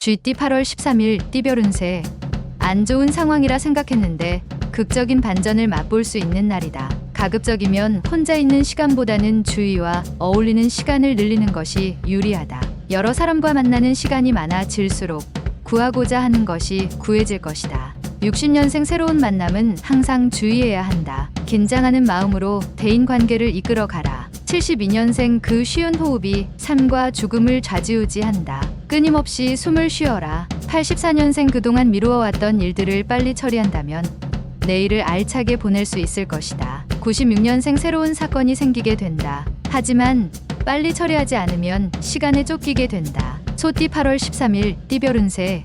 GT 8월 13일 띠별 운세. 안 좋은 상황이라 생각했는데 극적인 반전을 맛볼 수 있는 날이다. 가급적이면 혼자 있는 시간보다는 주위와 어울리는 시간을 늘리는 것이 유리하다. 여러 사람과 만나는 시간이 많아질수록 구하고자 하는 것이 구해질 것이다. 60년생 새로운 만남은 항상 주의해야 한다. 긴장하는 마음으로 대인관계를 이끌어 가라. 72년생 그 쉬운 호흡이 삶과 죽음을 좌지우지한다. 끊임없이 숨을 쉬어라. 84년생 그동안 미루어왔던 일들을 빨리 처리한다면 내일을 알차게 보낼 수 있을 것이다. 96년생 새로운 사건이 생기게 된다. 하지만 빨리 처리하지 않으면 시간에 쫓기게 된다. 소띠 8월 13일 띠별 운세.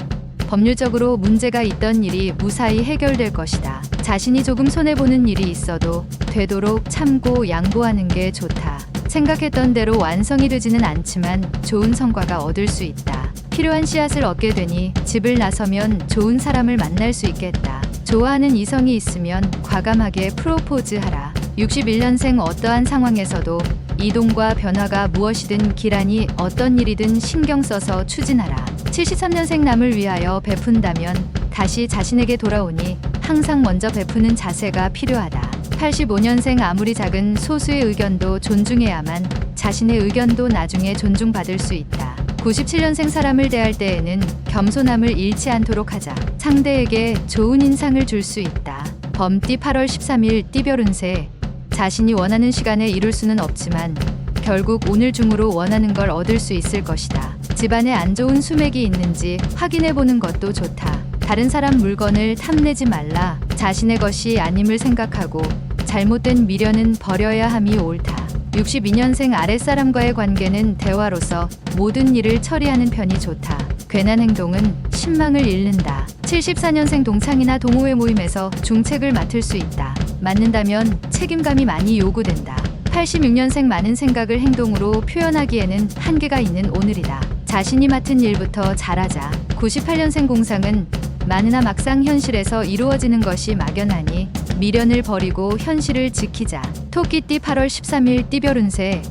법률적으로 문제가 있던 일이 무사히 해결될 것이다. 자신이 조금 손해보는 일이 있어도 되도록 참고 양보하는 게 좋다. 생각했던 대로 완성이 되지는 않지만 좋은 성과가 얻을 수 있다. 필요한 씨앗을 얻게 되니 집을 나서면 좋은 사람을 만날 수 있겠다. 좋아하는 이성이 있으면 과감하게 프로포즈하라. 61년생 어떠한 상황에서도 이동과 변화가 무엇이든 기란이 어떤 일이든 신경 써서 추진하라. 73년생 남을 위하여 베푼다면 다시 자신에게 돌아오니 항상 먼저 베푸는 자세가 필요하다. 85년생 아무리 작은 소수의 의견도 존중해야만 자신의 의견도 나중에 존중받을 수 있다. 97년생 사람을 대할 때에는 겸손함을 잃지 않도록 하자. 상대에게 좋은 인상을 줄 수 있다. 범띠 8월 13일 띠별 운세. 자신이 원하는 시간에 이룰 수는 없지만 결국 오늘 중으로 원하는 걸 얻을 수 있을 것이다. 집안에 안 좋은 수맥이 있는지 확인해 보는 것도 좋다. 다른 사람 물건을 탐내지 말라. 자신의 것이 아님을 생각하고 잘못된 미련은 버려야 함이 옳다. 62년생 아랫사람과의 관계는 대화로서 모든 일을 처리하는 편이 좋다. 괜한 행동은 신망을 잃는다. 74년생 동창이나 동호회 모임에서 중책을 맡을 수 있다. 맡는다면 책임감이 많이 요구된다. 86년생 많은 생각을 행동으로 표현하기에는 한계가 있는 오늘이다. 자신이 맡은 일부터 잘하자. 98년생 공상은 많으나 막상 현실에서 이루어지는 것이 막연하니 미련을 버리고 현실을 지키자. 토끼띠 8월 13일 띠별 운세.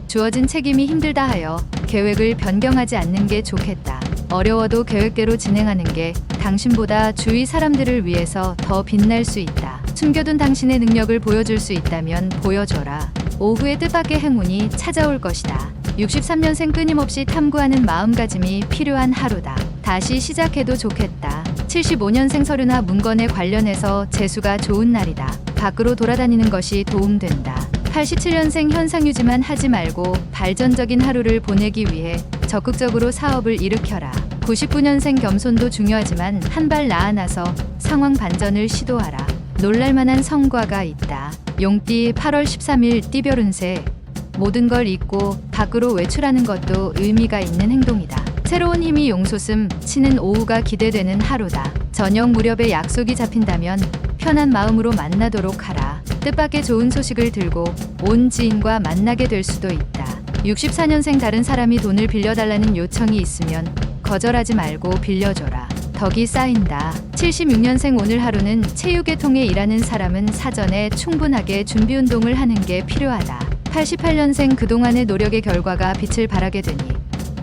주어진 책임이 힘들다 하여 계획을 변경하지 않는 게 좋겠다. 어려워도 계획대로 진행하는 게 당신보다 주위 사람들을 위해서 더 빛날 수 있다. 숨겨둔 당신의 능력을 보여줄 수 있다면 보여줘라. 오후에 뜻밖의 행운이 찾아올 것이다. 63년생 끊임없이 탐구하는 마음가짐이 필요한 하루다. 다시 시작해도 좋겠다. 75년생 서류나 문건에 관련해서 재수가 좋은 날이다. 밖으로 돌아다니는 것이 도움된다. 87년생 현상 유지만 하지 말고 발전적인 하루를 보내기 위해 적극적으로 사업을 일으켜라. 99년생 겸손도 중요하지만 한 발 나아나서 상황 반전을 시도하라. 놀랄만한 성과가 있다. 용띠 8월 13일 띠별 운세. 모든 걸 잊고 밖으로 외출하는 것도 의미가 있는 행동이다. 새로운 힘이 용솟음 치는 오후가 기대되는 하루다. 저녁 무렵에 약속이 잡힌다면 편한 마음으로 만나도록 하라. 뜻밖의 좋은 소식을 들고 온 지인과 만나게 될 수도 있다. 64년생 다른 사람이 돈을 빌려달라는 요청이 있으면 거절하지 말고 빌려줘라. 덕이 쌓인다. 76년생 오늘 하루는 체육계통에 일하는 사람은 사전에 충분하게 준비 운동을 하는 게 필요하다. 88년생 그동안의 노력의 결과가 빛을 발하게 되니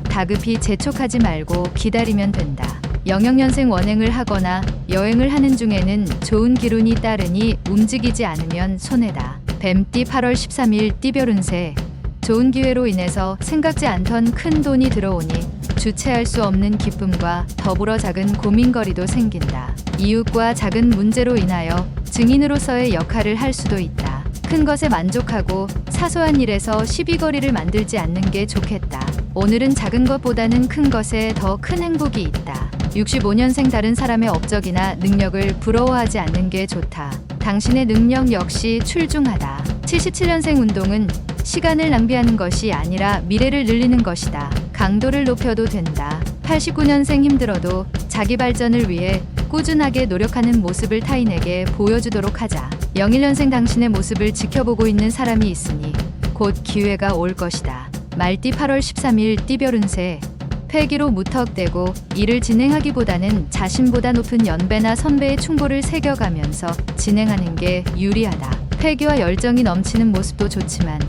다급히 재촉하지 말고 기다리면 된다. 영역년생 원행을 하거나 여행을 하는 중에는 좋은 기운이 따르니 움직이지 않으면 손해다. 뱀띠 8월 13일 띠별 운세. 좋은 기회로 인해서 생각지 않던 큰 돈이 들어오니 주체할 수 없는 기쁨과 더불어 작은 고민거리도 생긴다. 이웃과 작은 문제로 인하여 증인으로서의 역할을 할 수도 있다. 큰 것에 만족하고 사소한 일에서 시비거리를 만들지 않는 게 좋겠다. 오늘은 작은 것보다는 큰 것에 더 큰 행복이 있다. 65년생 다른 사람의 업적이나 능력을 부러워하지 않는 게 좋다. 당신의 능력 역시 출중하다. 77년생 운동은 시간을 낭비하는 것이 아니라 미래를 늘리는 것이다. 강도를 높여도 된다. 89년생 힘들어도 자기 발전을 위해 꾸준하게 노력하는 모습을 타인에게 보여주도록 하자. 01년생 당신의 모습을 지켜보고 있는 사람이 있으니 곧 기회가 올 것이다. 말띠 8월 13일 띠별 운세. 패기로 무턱대고 일을 진행하기보다는 자신보다 높은 연배나 선배의 충고를 새겨가면서 진행하는 게 유리하다. 패기와 열정이 넘치는 모습도 좋지만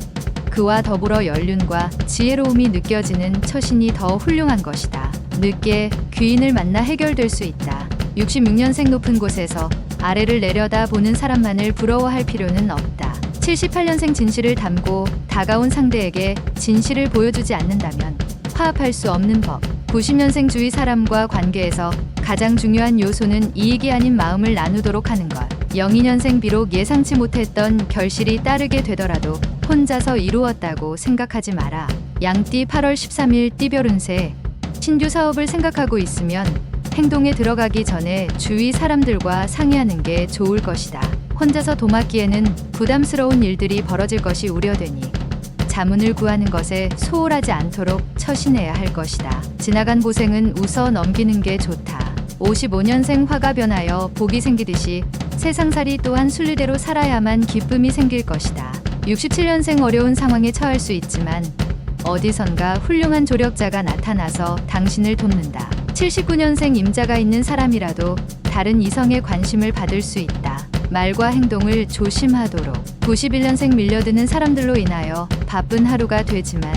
그와 더불어 연륜과 지혜로움이 느껴지는 처신이 더 훌륭한 것이다. 늦게 귀인을 만나 해결될 수 있다. 66년생 높은 곳에서 아래를 내려다 보는 사람만을 부러워할 필요는 없다. 78년생 진실을 담고 다가온 상대에게 진실을 보여주지 않는다면 화합할 수 없는 법. 90년생 주위 사람과 관계에서 가장 중요한 요소는 이익이 아닌 마음을 나누도록 하는 것. 02년생 비록 예상치 못했던 결실이 따르게 되더라도 혼자서 이루었다고 생각하지 마라. 양띠 8월 13일 띠별 운세. 신규 사업을 생각하고 있으면 행동에 들어가기 전에 주위 사람들과 상의하는 게 좋을 것이다. 혼자서 도맡기에는 부담스러운 일들이 벌어질 것이 우려되니 자문을 구하는 것에 소홀하지 않도록 처신해야 할 것이다. 지나간 고생은 웃어 넘기는 게 좋다. 55년생 화가 변하여 복이 생기듯이 세상살이 또한 순리대로 살아야만 기쁨이 생길 것이다. 67년생 어려운 상황에 처할 수 있지만 어디선가 훌륭한 조력자가 나타나서 당신을 돕는다. 79년생 임자가 있는 사람이라도 다른 이성의 관심을 받을 수 있다. 말과 행동을 조심하도록. 91년생 밀려드는 사람들로 인하여 바쁜 하루가 되지만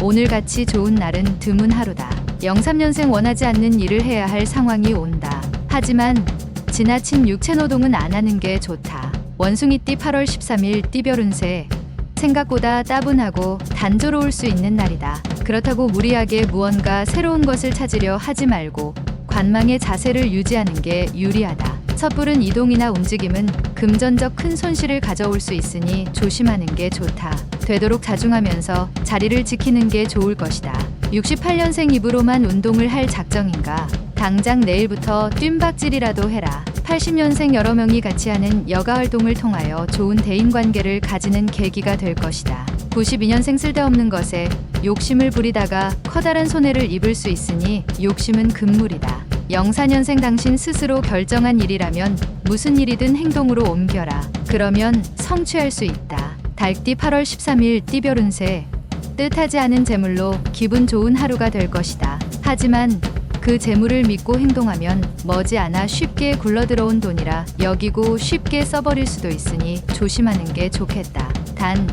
오늘같이 좋은 날은 드문 하루다. 03년생 원하지 않는 일을 해야 할 상황이 온다. 하지만 지나친 육체노동은 안 하는 게 좋다. 원숭이띠 8월 13일 띠별 운세. 생각보다 따분하고 단조로울 수 있는 날이다. 그렇다고 무리하게 무언가 새로운 것을 찾으려 하지 말고 관망의 자세를 유지하는 게 유리하다. 섣부른 이동이나 움직임은 금전적 큰 손실을 가져올 수 있으니 조심하는 게 좋다. 되도록 자중하면서 자리를 지키는 게 좋을 것이다. 68년생 입으로만 운동을 할 작정인가? 당장 내일부터 뜀박질이라도 해라. 80년생 여러 명이 같이 하는 여가 활동을 통하여 좋은 대인관계를 가지는 계기가 될 것이다. 92년생 쓸데없는 것에 욕심을 부리다가 커다란 손해를 입을 수 있으니 욕심은 금물이다. 04년생 당신 스스로 결정한 일이라면 무슨 일이든 행동으로 옮겨라. 그러면 성취할 수 있다. 달띠 8월 13일 띠별 운세. 뜻하지 않은 재물로 기분 좋은 하루가 될 것이다. 하지만 그 재물을 믿고 행동하면 머지않아 쉽게 굴러들어온 돈이라 여기고 쉽게 써버릴 수도 있으니 조심하는 게 좋겠다. 단,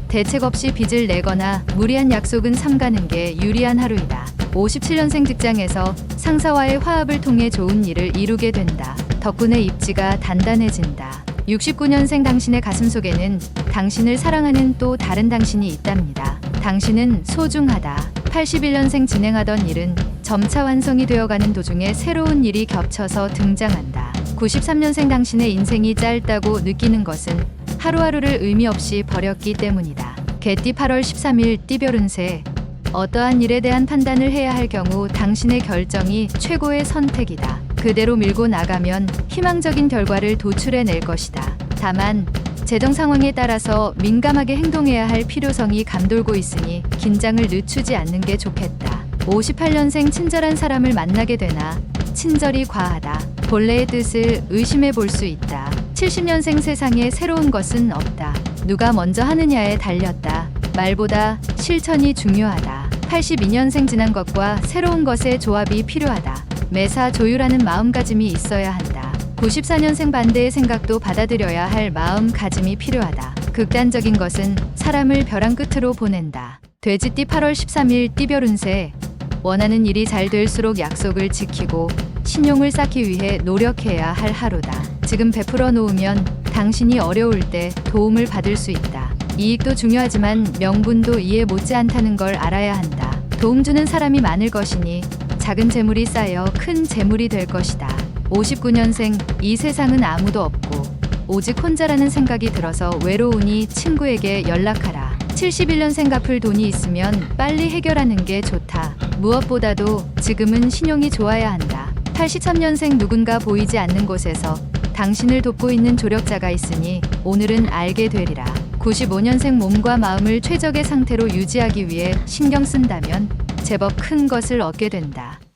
대책 없이 빚을 내거나 무리한 약속은 삼가는 게 유리한 하루이다. 57년생 직장에서 상사와의 화합을 통해 좋은 일을 이루게 된다. 덕분에 입지가 단단해진다. 69년생 당신의 가슴 속에는 당신을 사랑하는 또 다른 당신이 있답니다. 당신은 소중하다. 81년생 진행하던 일은 점차 완성이 되어가는 도중에 새로운 일이 겹쳐서 등장한다. 93년생 당신의 인생이 짧다고 느끼는 것은 하루하루를 의미 없이 버렸기 때문이다. 개띠 8월 13일 띠별 운세. 어떠한 일에 대한 판단을 해야 할 경우 당신의 결정이 최고의 선택이다. 그대로 밀고 나가면 희망적인 결과를 도출해낼 것이다. 다만 재정 상황에 따라서 민감하게 행동해야 할 필요성이 감돌고 있으니 긴장을 늦추지 않는 게 좋겠다. 58년생 친절한 사람을 만나게 되나 친절이 과하다. 본래의 뜻을 의심해 볼 수 있다. 70년생 세상에 새로운 것은 없다. 누가 먼저 하느냐에 달렸다. 말보다 실천이 중요하다. 82년생 지난 것과 새로운 것의 조합이 필요하다. 매사 조율하는 마음가짐이 있어야 한다. 94년생 반대의 생각도 받아들여야 할 마음가짐이 필요하다. 극단적인 것은 사람을 벼랑 끝으로 보낸다. 돼지띠 8월 13일 띠별 운세. 원하는 일이 잘 될수록 약속을 지키고 신용을 쌓기 위해 노력해야 할 하루다. 지금 베풀어 놓으면 당신이 어려울 때 도움을 받을 수 있다. 이익도 중요하지만 명분도 이에 못지않다는 걸 알아야 한다. 도움 주는 사람이 많을 것이니 작은 재물이 쌓여 큰 재물이 될 것이다. 59년생 이 세상은 아무도 없고 오직 혼자라는 생각이 들어서 외로우니 친구에게 연락하라. 71년생 갚을 돈이 있으면 빨리 해결하는 게 좋다. 무엇보다도 지금은 신용이 좋아야 한다. 83년생 누군가 보이지 않는 곳에서 당신을 돕고 있는 조력자가 있으니 오늘은 알게 되리라. 95년생 몸과 마음을 최적의 상태로 유지하기 위해 신경 쓴다면 제법 큰 것을 얻게 된다.